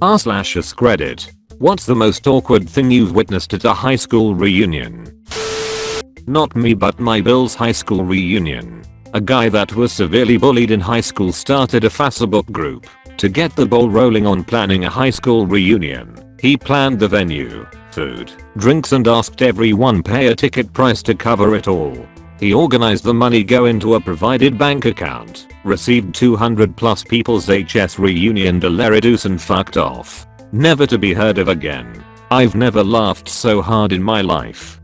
r/AskReddit. What's the most awkward thing you've witnessed at a high school reunion? Not me, but my Bill's high school reunion. A guy that was severely bullied in high school started a Facebook group to get the ball rolling on planning a high school reunion. He planned the venue, food, drinks, and asked everyone pay a ticket price to cover it all. He organized the money go into a provided bank account, received 200 plus people's HS reunion to reduce and fucked off. Never to be heard of again. I've never laughed so hard in my life.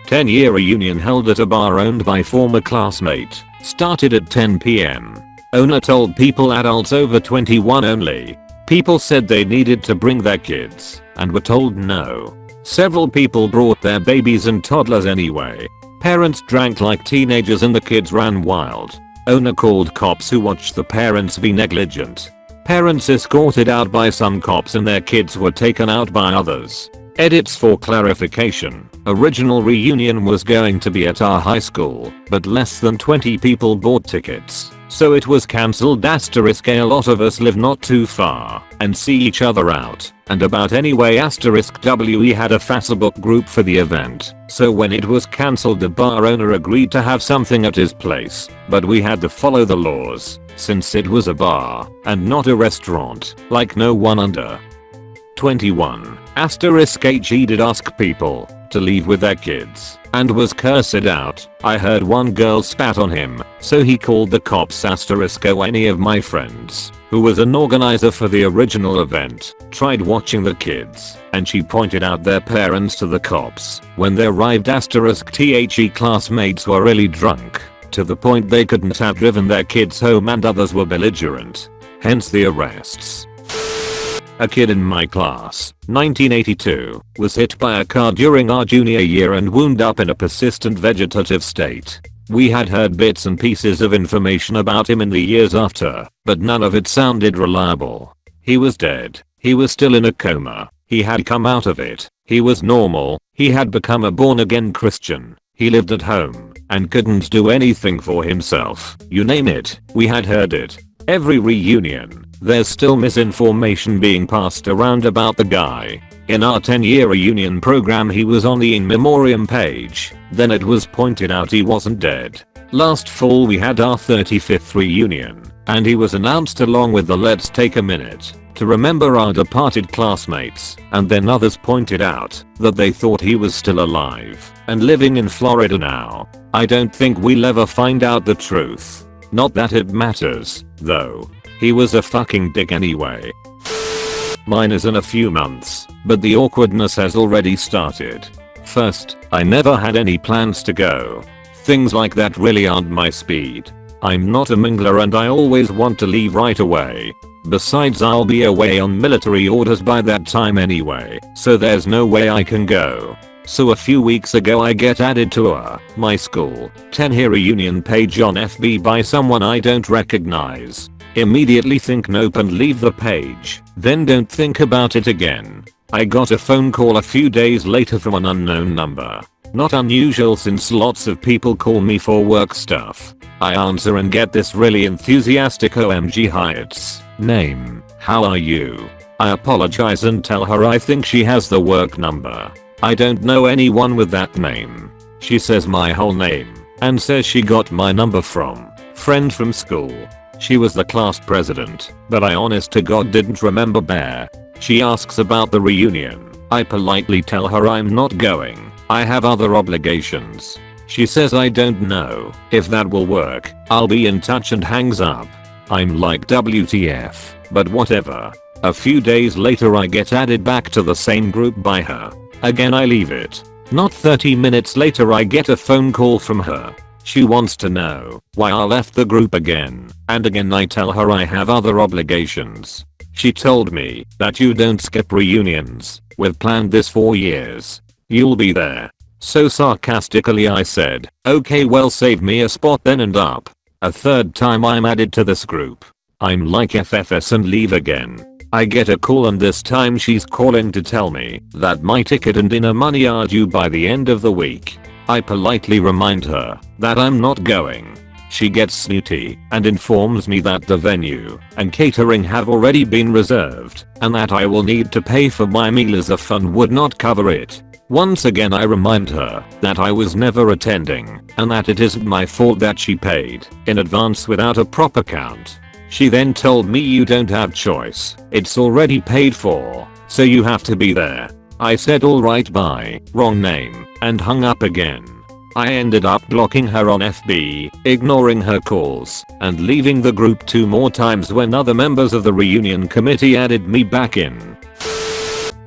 10-year reunion held at a bar owned by former classmate. Started at 10 p.m. Owner told people adults over 21 only. People said they needed to bring their kids and were told no. Several people brought their babies and toddlers anyway. Parents drank like teenagers and the kids ran wild. Owner called cops who watched the parents be negligent. Parents escorted out by some cops and their kids were taken out by others. Edits for clarification. Original reunion was going to be at our high school, but less than 20 people bought tickets, so it was cancelled. A lot of us live not too far and see each other out and about anyway. We had a Facebook group for the event, so when it was cancelled the bar owner agreed to have something at his place, but we had to follow the laws since it was a bar and not a restaurant. Like no one under 21 *HE did ask people to leave with their kids and was cursed out. I heard one girl spat on him, so he called the cops. Any of my friends, who was an organizer for the original event, tried watching the kids and she pointed out their parents to the cops. When they arrived *THE classmates were really drunk to the point they couldn't have driven their kids home and others were belligerent. Hence the arrests. A kid in my class, 1982, was hit by a car during our junior year and wound up in a persistent vegetative state. We had heard bits and pieces of information about him in the years after, but none of it sounded reliable. He was dead. He was still in a coma. He had come out of it. He was normal. He had become a born-again Christian. He lived at home and couldn't do anything for himself. You name it, we had heard it. Every reunion, there's still misinformation being passed around about the guy. In our 10-year reunion program he was on the in memoriam page, then it was pointed out he wasn't dead. Last fall we had our 35th reunion, and he was announced along with the "Let's take a minute to remember our departed classmates," and then others pointed out that they thought he was still alive and living in Florida now. I don't think we'll ever find out the truth. Not that it matters, though. He was a fucking dick anyway. Mine is in a few months, but the awkwardness has already started. First, I never had any plans to go. Things like that really aren't my speed. I'm not a mingler and I always want to leave right away. Besides, I'll be away on military orders by that time anyway, so there's no way I can go. So a few weeks ago I get added to my school 10-year reunion page on FB by someone I don't recognize. Immediately think nope and leave the page, then don't think about it again. I got a phone call a few days later from an unknown number. Not unusual since lots of people call me for work stuff. I answer and get this really enthusiastic "OMG hi, it's name, how are you?" I apologize and tell her I think she has the work number. I don't know anyone with that name. She says my whole name and says she got my number from friend from school. She was the class president, but I honest to God didn't remember Bear. She asks about the reunion. I politely tell her I'm not going. I have other obligations. She says I don't know if that will work. I'll be in touch and hangs up. I'm like WTF, but whatever. A few days later I get added back to the same group by her. Again I leave it. Not 30 minutes later I get a phone call from her. She wants to know why I left the group again, and again I tell her I have other obligations. She told me that you don't skip reunions. We've planned this for years. You'll be there. So sarcastically I said, okay well save me a spot then and up. A third time I'm added to this group. I'm like FFS and leave again. I get a call and this time she's calling to tell me that my ticket and dinner money are due by the end of the week. I politely remind her that I'm not going. She gets snooty and informs me that the venue and catering have already been reserved and that I will need to pay for my meal as the fund would not cover it. Once again I remind her that I was never attending and that it isn't my fault that she paid in advance without a proper count. She then told me you don't have choice, it's already paid for, so you have to be there. I said alright bye, wrong name, and hung up again. I ended up blocking her on FB, ignoring her calls, and leaving the group 2 more times when other members of the reunion committee added me back in.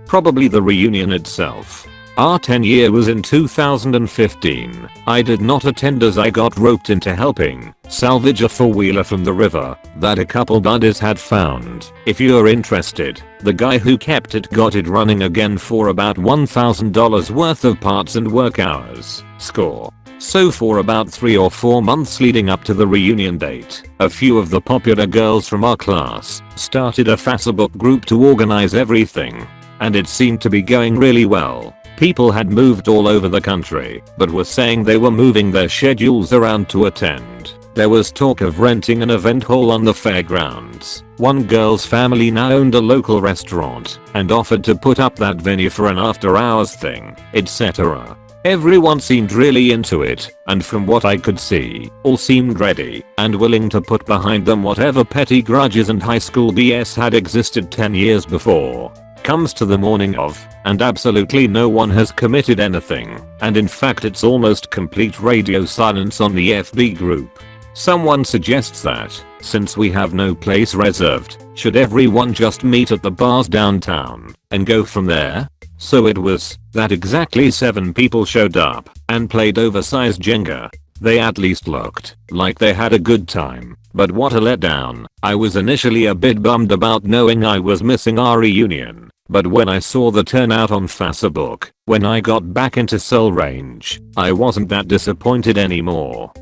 Probably the reunion itself. Our 10-year was in 2015. I did not attend as I got roped into helping salvage a 4-wheeler from the river that a couple buddies had found. If you're interested, the guy who kept it got it running again for about $1,000 worth of parts and work hours. Score. So for about 3 or 4 months leading up to the reunion date, a few of the popular girls from our class started a Facebook group to organize everything. And it seemed to be going really well. People had moved all over the country, but were saying they were moving their schedules around to attend. There was talk of renting an event hall on the fairgrounds. One girl's family now owned a local restaurant and offered to put up that venue for an after-hours thing, etc. Everyone seemed really into it, and from what I could see, all seemed ready and willing to put behind them whatever petty grudges and high school BS had existed 10 years before. Comes to the morning of, and absolutely no one has committed anything, and in fact it's almost complete radio silence on the FB group. Someone suggests that, since we have no place reserved, should everyone just meet at the bars downtown and go from there? So it was that exactly 7 people showed up and played oversized Jenga. They at least looked like they had a good time, but what a letdown. I was initially a bit bummed about knowing I was missing our reunion, but when I saw the turnout on Facebook, when I got back into Soul Range, I wasn't that disappointed anymore.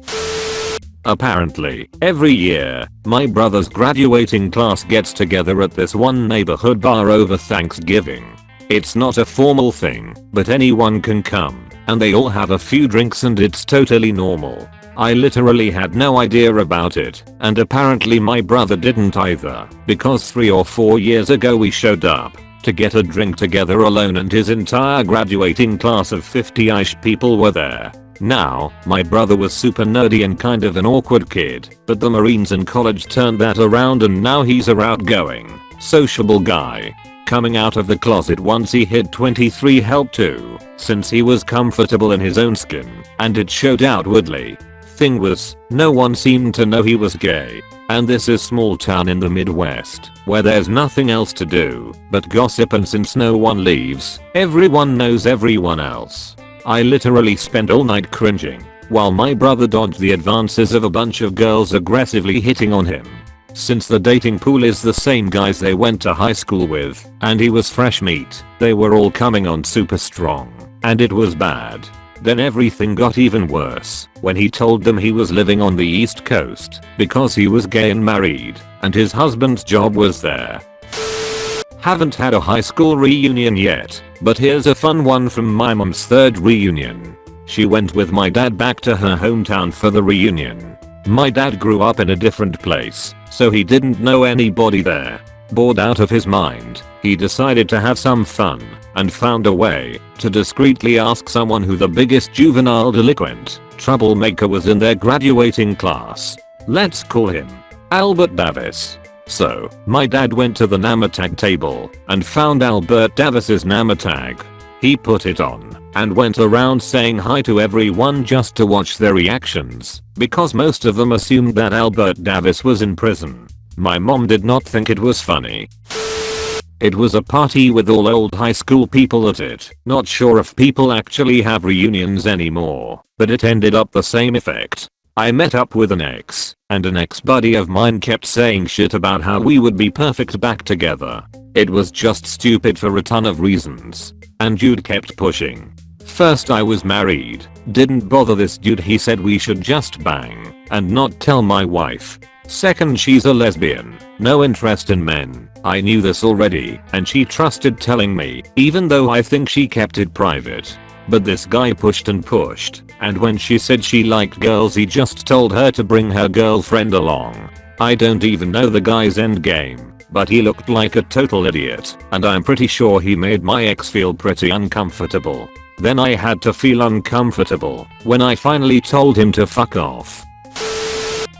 Apparently, every year, my brother's graduating class gets together at this one neighborhood bar over Thanksgiving. It's not a formal thing, but anyone can come, and they all have a few drinks and it's totally normal. I literally had no idea about it, and apparently my brother didn't either, because 3 or 4 years ago we showed up to get a drink together alone and his entire graduating class of 50-ish people were there. Now, my brother was super nerdy and kind of an awkward kid, but the Marines in college turned that around and now he's a outgoing, sociable guy. Coming out of the closet once he hit 23 helped too, since he was comfortable in his own skin, and it showed outwardly. Thing was, no one seemed to know he was gay. And this is small town in the Midwest, where there's nothing else to do but gossip, and since no one leaves, everyone knows everyone else. I literally spent all night cringing, while my brother dodged the advances of a bunch of girls aggressively hitting on him. Since the dating pool is the same guys they went to high school with, and he was fresh meat, they were all coming on super strong, and it was bad. Then everything got even worse when he told them he was living on the East Coast because he was gay and married, and his husband's job was there. Haven't had a high school reunion yet, but here's a fun one from my mom's 3rd reunion. She went with my dad back to her hometown for the reunion. My dad grew up in a different place, so he didn't know anybody there. Bored out of his mind, he decided to have some fun and found a way to discreetly ask someone who the biggest juvenile delinquent troublemaker was in their graduating class. Let's call him Albert Davis. So, my dad went to the Nametag table and found Albert Davis's Nametag. He put it on and went around saying hi to everyone just to watch their reactions, because most of them assumed that Albert Davis was in prison. My mom did not think it was funny. It was a party with all old high school people at it. Not sure if people actually have reunions anymore, but it ended up the same effect. I met up with an ex, and an ex-buddy of mine kept saying shit about how we would be perfect back together. It was just stupid for a ton of reasons. And dude kept pushing. First I was married, didn't bother this dude, he said we should just bang and not tell my wife. Second, she's a lesbian, no interest in men. I knew this already, and she trusted telling me, even though I think she kept it private. But this guy pushed and pushed, and when she said she liked girls he just told her to bring her girlfriend along. I don't even know the guy's endgame, but he looked like a total idiot, and I'm pretty sure he made my ex feel pretty uncomfortable. Then I had to feel uncomfortable when I finally told him to fuck off.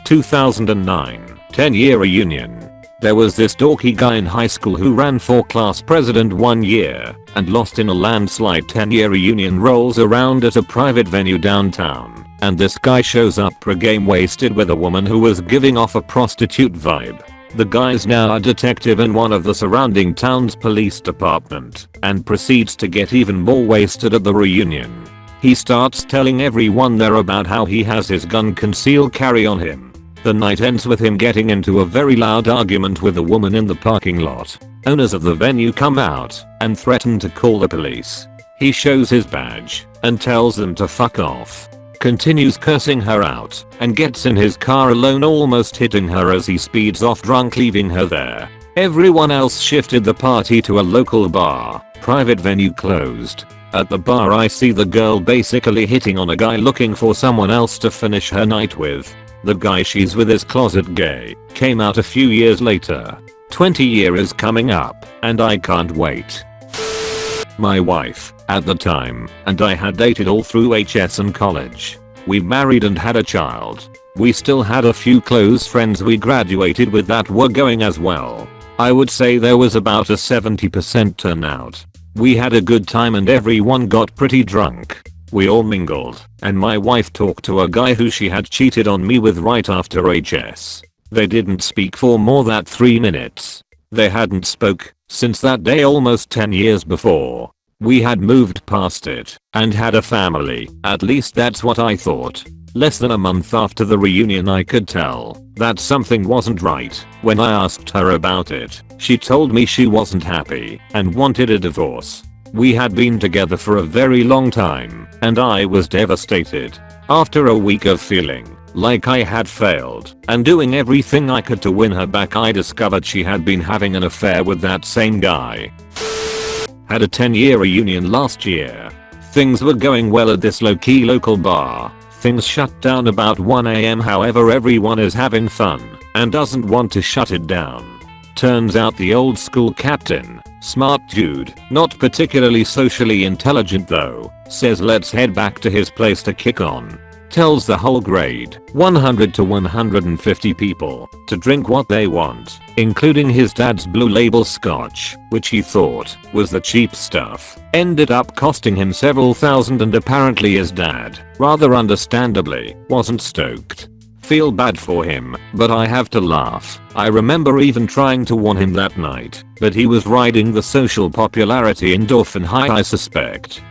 2009 10-year reunion. There was this dorky guy in high school who ran for class president one year and lost in a landslide. 10-year reunion rolls around at a private venue downtown, and this guy shows up pregame wasted with a woman who was giving off a prostitute vibe. The guy's now a detective in one of the surrounding town's police department and proceeds to get even more wasted at the reunion. He starts telling everyone there about how he has his gun concealed carry on him. The night ends with him getting into a very loud argument with a woman in the parking lot. Owners of the venue come out and threaten to call the police. He shows his badge and tells them to fuck off. Continues cursing her out and gets in his car alone, almost hitting her as he speeds off drunk, leaving her there. Everyone else shifted the party to a local bar. Private venue closed. At the bar I see the girl basically hitting on a guy looking for someone else to finish her night with. The guy she's with is closet gay. Came out a few years later. 20 year is coming up and I can't wait. My wife, at the time, and I had dated all through HS and college. We married and had a child. We still had a few close friends we graduated with that were going as well. I would say there was about a 70% turnout. We had a good time and everyone got pretty drunk. We all mingled, and my wife talked to a guy who she had cheated on me with right after HS. They didn't speak for more than 3 minutes. They hadn't spoke since that day almost 10 years before. We had moved past it and had a family, at least that's what I thought. Less than a month after the reunion I could tell that something wasn't right. When I asked her about it, she told me she wasn't happy and wanted a divorce. We had been together for a very long time, and I was devastated. After a week of feeling like I had failed and doing everything I could to win her back, I discovered she had been having an affair with that same guy. Had a 10-year reunion last year. Things were going well at this low-key local bar. Things shut down about 1 AM, however everyone is having fun and doesn't want to shut it down. Turns out the old school captain, smart dude, not particularly socially intelligent though, says let's head back to his place to kick on. Tells the whole grade, 100 to 150 people, to drink what they want, including his dad's blue label scotch, which he thought was the cheap stuff. Ended up costing him several thousand, and apparently his dad, rather understandably, wasn't stoked. Feel bad for him, but I have to laugh. I remember even trying to warn him that night, but he was riding the social popularity endorphin high, I suspect.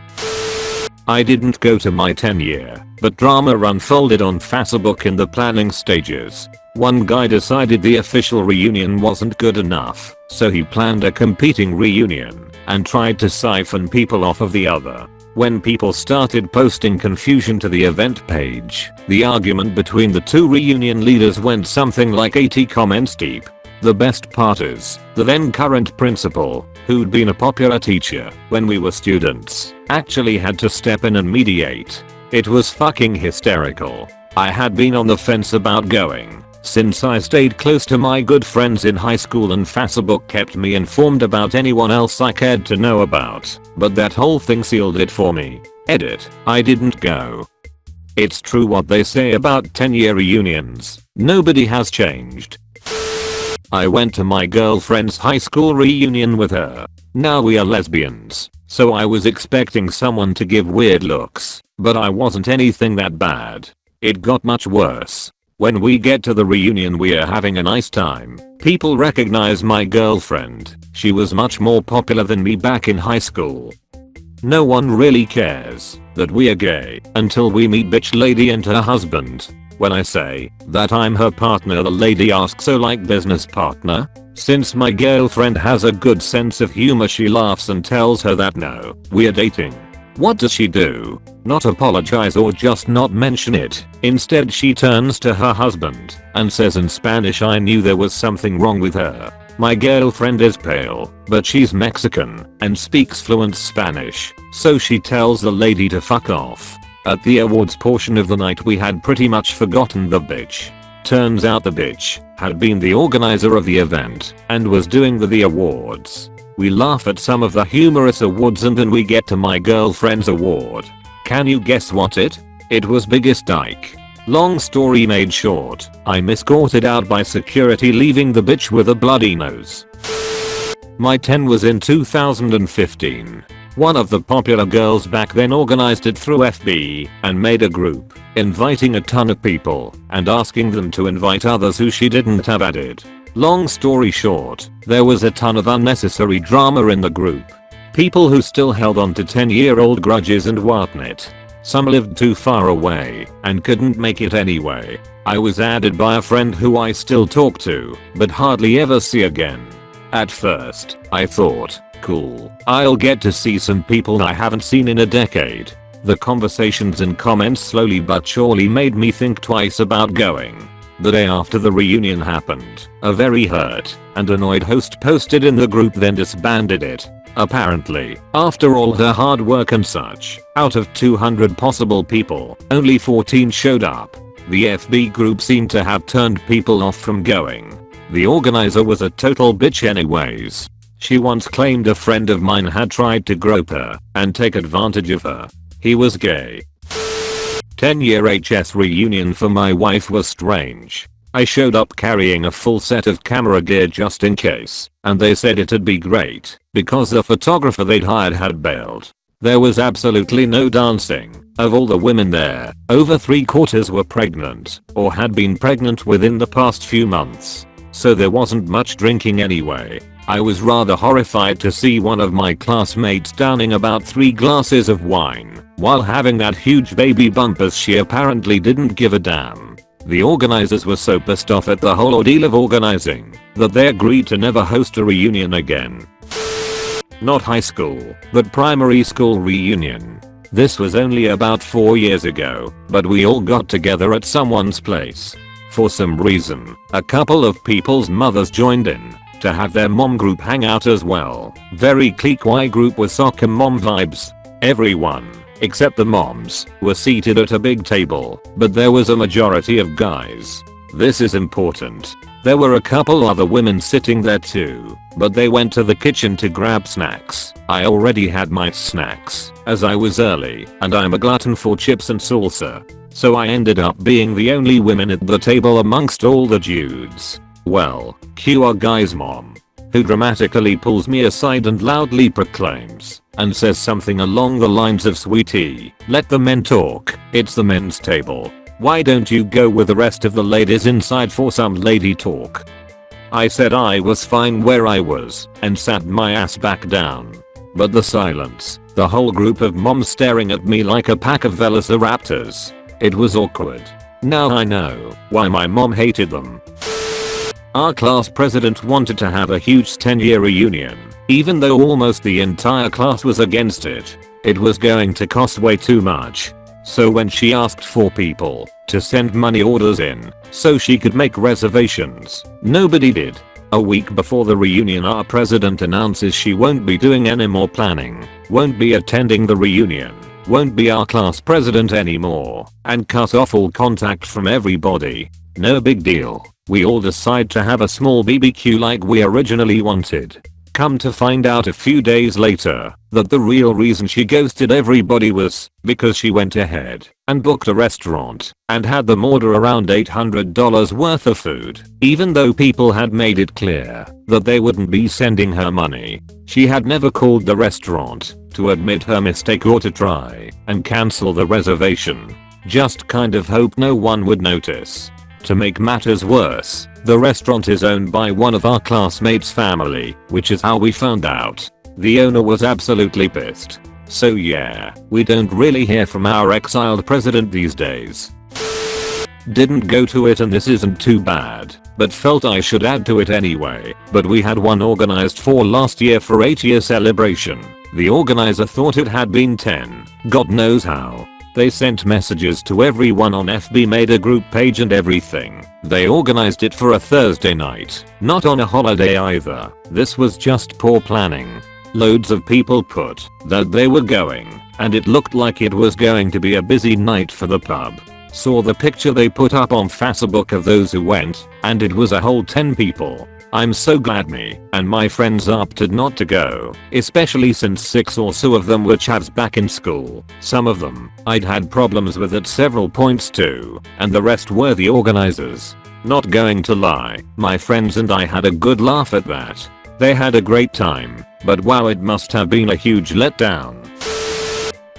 I didn't go to my 10-year, but drama unfolded on Facebook in the planning stages. One guy decided the official reunion wasn't good enough, so he planned a competing reunion and tried to siphon people off of the other. When people started posting confusion to the event page, the argument between the two reunion leaders went something like 80 comments deep. The best part is, the then current principal, who'd been a popular teacher when we were students, actually had to step in and mediate. It was fucking hysterical. I had been on the fence about going, since I stayed close to my good friends in high school and Facebook kept me informed about anyone else I cared to know about, but that whole thing sealed it for me. Edit, I didn't go. It's true what they say about 10-year reunions, nobody has changed. I went to my girlfriend's high school reunion with her. Now we are lesbians, so I was expecting someone to give weird looks, but I wasn't anything that bad. It got much worse. When we get to the reunion we are having a nice time. People recognize my girlfriend. She was much more popular than me back in high school. No one really cares that we are gay until we meet bitch lady and her husband. When I say that I'm her partner, the lady asks, so like business partner? Since my girlfriend has a good sense of humor, she laughs and tells her that no, we're dating. What does she do? Not apologize or just not mention it. Instead she turns to her husband and says in Spanish, I knew there was something wrong with her. My girlfriend is pale, but she's Mexican and speaks fluent Spanish, so she tells the lady to fuck off. At the awards portion of the night we had pretty much forgotten the bitch. Turns out the bitch had been the organizer of the event and was doing the awards. We laugh at some of the humorous awards and then we get to my girlfriend's award. Can you guess what it? It was biggest dyke. Long story made short, I'm escorted out by security leaving the bitch with a bloody nose. My 10 was in 2015. One of the popular girls back then organized it through FB and made a group, inviting a ton of people and asking them to invite others who she didn't have added. Long story short, there was a ton of unnecessary drama in the group. People who still held on to 10-year-old grudges and whatnot. Some lived too far away and couldn't make it anyway. I was added by a friend who I still talk to, but hardly ever see again. At first, I thought, cool, I'll get to see some people I haven't seen in a decade. The conversations and comments slowly but surely made me think twice about going. The day after the reunion happened, a very hurt and annoyed host posted in the group then disbanded it. Apparently, after all her hard work and such, out of 200 possible people, only 14 showed up. The FB group seemed to have turned people off from going. The organizer was a total bitch anyways. She once claimed a friend of mine had tried to grope her and take advantage of her. He was gay. 10-year HS reunion for my wife was strange. I showed up carrying a full set of camera gear just in case, and they said it'd be great because the photographer they'd hired had bailed. There was absolutely no dancing. Of all the women there, over 3/4 were pregnant or had been pregnant within the past few months. So there wasn't much drinking anyway. I was rather horrified to see one of my classmates downing about 3 glasses of wine while having that huge baby bump as she apparently didn't give a damn. The organizers were so pissed off at the whole ordeal of organizing that they agreed to never host a reunion again. Not high school, but primary school reunion. This was only about 4 years ago, but we all got together at someone's place. For some reason, a couple of people's mothers joined in to have their mom group hang out as well. Very clique Y group with soccer mom vibes. Everyone, except the moms, were seated at a big table, but there was a majority of guys. This is important. There were a couple other women sitting there too, but they went to the kitchen to grab snacks. I already had my snacks, as I was early, and I'm a glutton for chips and salsa. So I ended up being the only women at the table amongst all the dudes. Well, cue our guy's mom, who dramatically pulls me aside and loudly proclaims and says something along the lines of, "Sweetie, let the men talk, it's the men's table. Why don't you go with the rest of the ladies inside for some lady talk?" I said I was fine where I was and sat my ass back down. But the silence, the whole group of moms staring at me like a pack of velociraptors. It was awkward. Now I know why my mom hated them. Our class president wanted to have a huge 10-year reunion, even though almost the entire class was against it. It was going to cost way too much. So when she asked for people to send money orders in so she could make reservations, nobody did. A week before the reunion our president announces she won't be doing any more planning, won't be attending the reunion, won't be our class president anymore, and cut off all contact from everybody. No big deal. We all decide to have a small BBQ like we originally wanted. Come to find out a few days later that the real reason she ghosted everybody was because she went ahead and booked a restaurant and had them order around $800 worth of food, even though people had made it clear that they wouldn't be sending her money. She had never called the restaurant to admit her mistake or to try and cancel the reservation. Just kind of hope no one would notice. To make matters worse, the restaurant is owned by one of our classmates' family, which is how we found out. The owner was absolutely pissed. So yeah, we don't really hear from our exiled president these days. Didn't go to it and this isn't too bad, but felt I should add to it anyway. But we had one organized for last year for 8-year celebration. The organizer thought it had been 10. God knows how. They sent messages to everyone on FB, made a group page and everything. They organized it for a Thursday night, not on a holiday either. This was just poor planning. Loads of people put that they were going, and it looked like it was going to be a busy night for the pub. Saw the picture they put up on Facebook of those who went, and it was a whole 10 people. I'm so glad me and my friends opted not to go, especially since 6 or so of them were chavs back in school. Some of them I'd had problems with at several points too, and the rest were the organizers. Not going to lie, my friends and I had a good laugh at that. They had a great time, but wow, it must have been a huge letdown.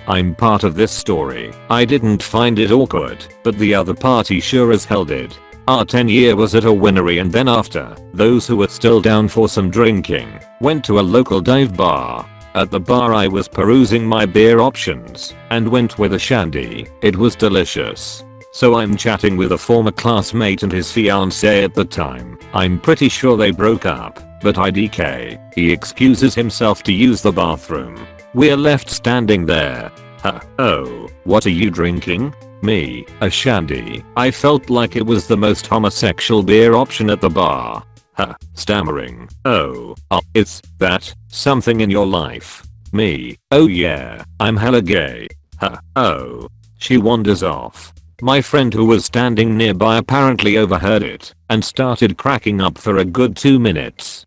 I'm part of this story. I didn't find it awkward, but the other party sure as hell did. Our 10-year was at a winery, and then after, those who were still down for some drinking went to a local dive bar. At the bar I was perusing my beer options and went with a shandy. It was delicious. So I'm chatting with a former classmate and his fiancée at the time. I'm pretty sure they broke up, but IDK, he excuses himself to use the bathroom. We're left standing there. Oh, what are you drinking? Me, a shandy. I felt like it was the most homosexual beer option at the bar. Stammering. Oh, it's that, something in your life. Me, oh yeah, I'm hella gay. Oh. She wanders off. My friend who was standing nearby apparently overheard it and started cracking up for a good 2 minutes.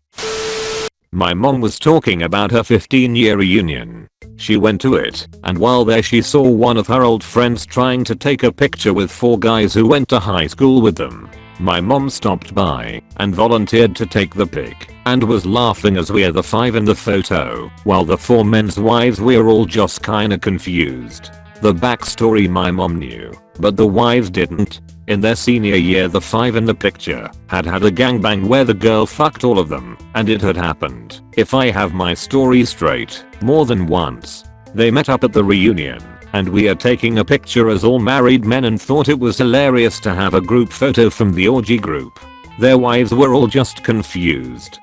My mom was talking about her 15-year reunion. She went to it, and while there she saw one of her old friends trying to take a picture with 4 guys who went to high school with them. My mom stopped by and volunteered to take the pic and was laughing as we're the 5 in the photo, while the 4 men's wives were all just kinda confused. The backstory my mom knew, but the wives didn't. In their senior year, the 5 in the picture had a gangbang where the girl fucked all of them, and it had happened, if I have my story straight, more than once. They met up at the reunion, and we are taking a picture as all married men and thought it was hilarious to have a group photo from the orgy group. Their wives were all just confused.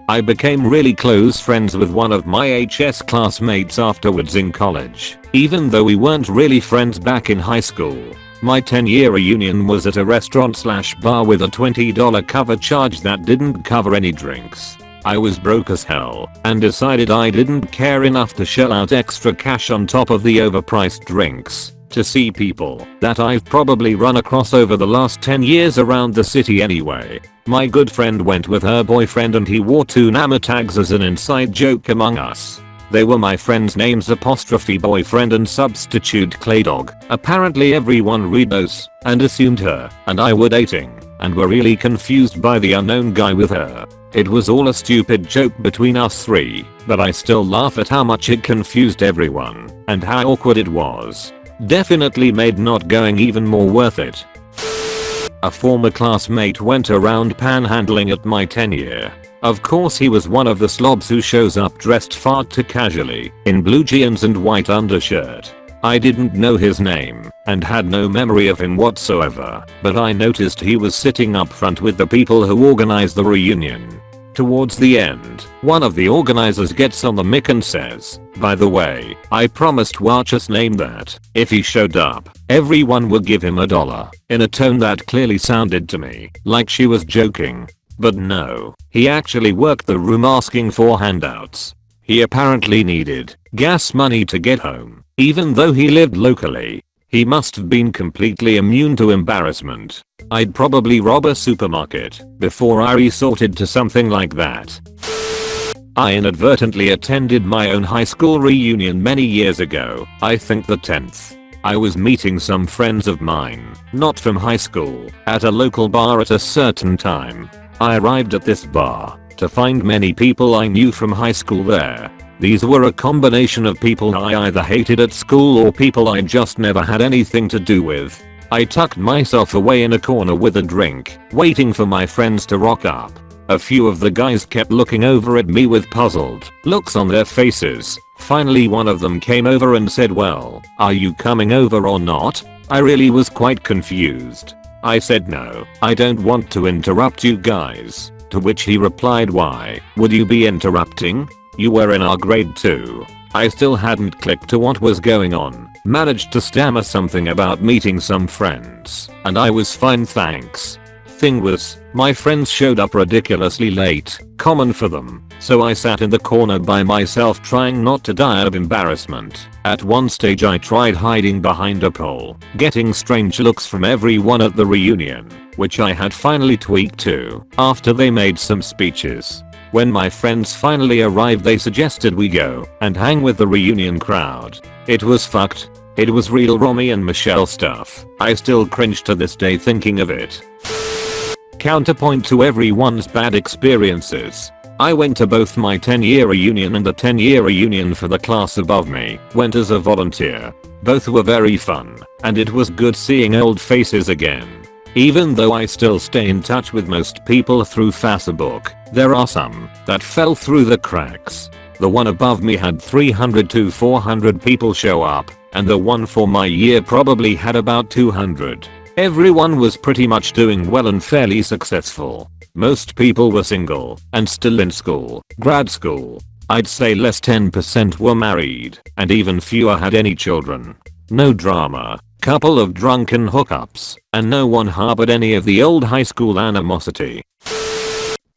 I became really close friends with one of my HS classmates afterwards in college, even though we weren't really friends back in high school. My 10-year reunion was at a restaurant/bar with a $20 cover charge that didn't cover any drinks. I was broke as hell and decided I didn't care enough to shell out extra cash on top of the overpriced drinks to see people that I've probably run across over the last 10 years around the city anyway. My good friend went with her boyfriend and he wore 2 Nametags as an inside joke among us. They were my friend's names 'boyfriend and substitute Claydog. Apparently everyone read those and assumed her and I were dating and were really confused by the unknown guy with her. It was all a stupid joke between us 3, but I still laugh at how much it confused everyone and how awkward it was. Definitely made not going even more worth it. A former classmate went around panhandling at my 10-year. Of course he was one of the slobs who shows up dressed far too casually in blue jeans and white undershirt. I didn't know his name and had no memory of him whatsoever, but I noticed he was sitting up front with the people who organized the reunion. Towards the end, one of the organizers gets on the mic and says, "By the way, I promised Watch's name that, if he showed up, everyone would give him $1, in a tone that clearly sounded to me like she was joking. But no, he actually worked the room asking for handouts. He apparently needed gas money to get home, even though he lived locally. He must have been completely immune to embarrassment. I'd probably rob a supermarket before I resorted to something like that." I inadvertently attended my own high school reunion many years ago, I think the 10th. I was meeting some friends of mine, not from high school, at a local bar at a certain time. I arrived at this bar to find many people I knew from high school there. These were a combination of people I either hated at school or people I just never had anything to do with. I tucked myself away in a corner with a drink, waiting for my friends to rock up. A few of the guys kept looking over at me with puzzled looks on their faces. Finally one of them came over and said, "Well, are you coming over or not?" I really was quite confused. I said, "No, I don't want to interrupt you guys." To which he replied, "Why would you be interrupting? You were in our grade too." I still hadn't clicked to what was going on. Managed to stammer something about meeting some friends, and I was fine thanks. Thing was, my friends showed up ridiculously late, common for them, so I sat in the corner by myself trying not to die of embarrassment. At one stage I tried hiding behind a pole, getting strange looks from everyone at the reunion, which I had finally tweaked to after they made some speeches. When my friends finally arrived they suggested we go and hang with the reunion crowd. It was fucked. It was real Romy and Michelle stuff. I still cringe to this day thinking of it. Counterpoint to everyone's bad experiences. I went to both my 10-year reunion and the 10-year reunion for the class above me. Went as a volunteer. Both were very fun, and it was good seeing old faces again. Even though I still stay in touch with most people through Facebook, there are some that fell through the cracks. The one above me had 300 to 400 people show up, and the one for my year probably had about 200. Everyone was pretty much doing well and fairly successful. Most people were single and still in school, grad school. I'd say less 10% were married, and even fewer had any children. No drama, couple of drunken hookups, and no one harbored any of the old high school animosity.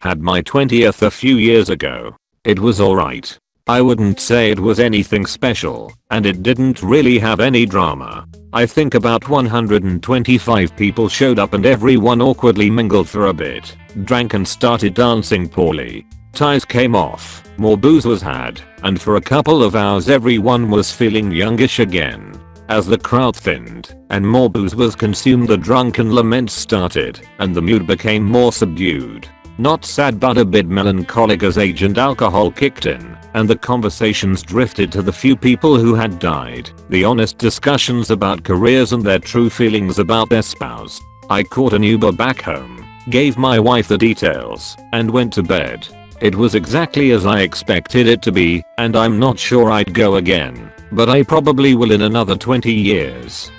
Had my 20th a few years ago. It was alright. I wouldn't say it was anything special, and it didn't really have any drama. I think about 125 people showed up and everyone awkwardly mingled for a bit, drank and started dancing poorly. Ties came off, more booze was had, and for a couple of hours everyone was feeling youngish again. As the crowd thinned and more booze was consumed, the drunken laments started and the mood became more subdued. Not sad but a bit melancholic as age and alcohol kicked in, and the conversations drifted to the few people who had died, the honest discussions about careers and their true feelings about their spouse. I caught an Uber back home, gave my wife the details, and went to bed. It was exactly as I expected it to be, and I'm not sure I'd go again, but I probably will in another 20 years.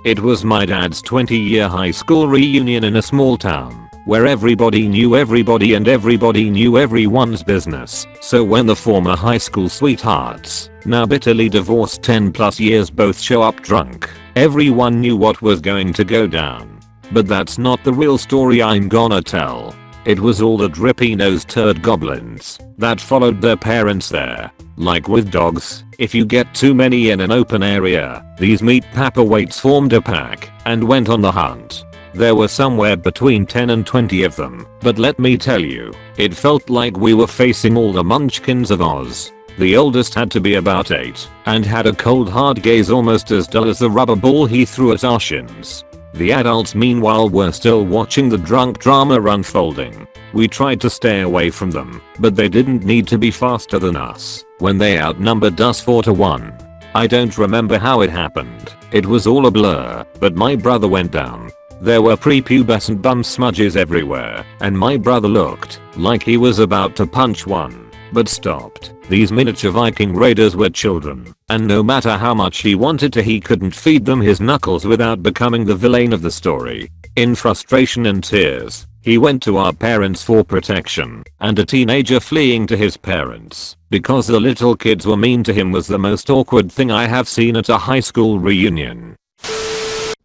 It was my dad's 20-year high school reunion in a small town, where everybody knew everybody and everybody knew everyone's business. So when the former high school sweethearts, now bitterly divorced 10 plus years, both show up drunk, everyone knew what was going to go down. But that's not the real story I'm gonna tell. It was all the drippy-nosed turd goblins that followed their parents there. Like with dogs, if you get too many in an open area, these meat paperweights formed a pack and went on the hunt. There were somewhere between 10 and 20 of them, but let me tell you, it felt like we were facing all the munchkins of Oz. The oldest had to be about 8, and had a cold hard gaze almost as dull as the rubber ball he threw at our shins. The adults meanwhile were still watching the drunk drama unfolding. We tried to stay away from them, but they didn't need to be faster than us when they outnumbered us 4 to 1. I don't remember how it happened, it was all a blur, but my brother went down. There were prepubescent bum smudges everywhere, and my brother looked like he was about to punch one, but stopped. These miniature Viking raiders were children, and no matter how much he wanted to, he couldn't feed them his knuckles without becoming the villain of the story. In frustration and tears, he went to our parents for protection, and a teenager fleeing to his parents because the little kids were mean to him was the most awkward thing I have seen at a high school reunion.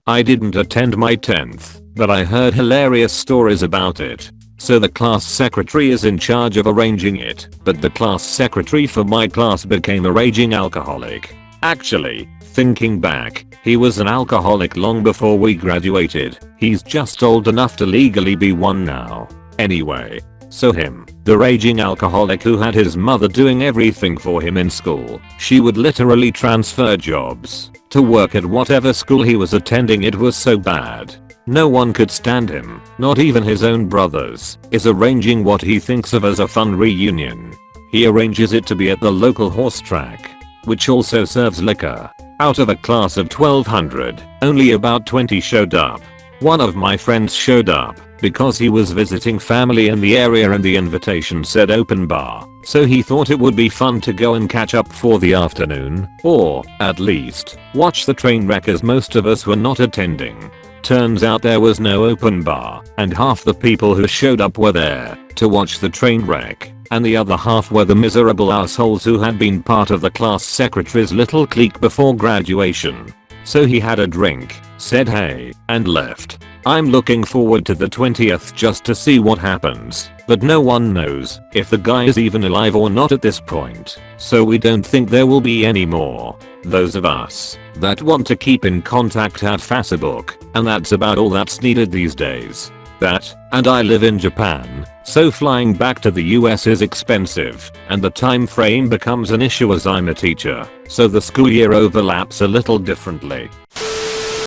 I didn't attend my 10th, but I heard hilarious stories about it. So the class secretary is in charge of arranging it, but the class secretary for my class became a raging alcoholic. Actually, thinking back, he was an alcoholic long before we graduated. He's just old enough to legally be one now. Anyway, so him, the raging alcoholic who had his mother doing everything for him in school, she would literally transfer jobs to work at whatever school he was attending. It was so bad. No one could stand him, not even his own brothers, is arranging what he thinks of as a fun reunion. He arranges it to be at the local horse track, which also serves liquor. Out of a class of 1200, only about 20 showed up. One of my friends showed up because he was visiting family in the area and the invitation said open bar, so he thought it would be fun to go and catch up for the afternoon, or, at least, watch the train wreck, as most of us were not attending. Turns out there was no open bar, and half the people who showed up were there to watch the train wreck, and the other half were the miserable assholes who had been part of the class secretary's little clique before graduation. So he had a drink, said hey, and left. I'm looking forward to the 20th just to see what happens, but no one knows if the guy is even alive or not at this point, so we don't think there will be any more. Those of us that want to keep in contact have Facebook, and that's about all that's needed these days. That, and I live in Japan, so flying back to the US is expensive, and the time frame becomes an issue as I'm a teacher, so the school year overlaps a little differently.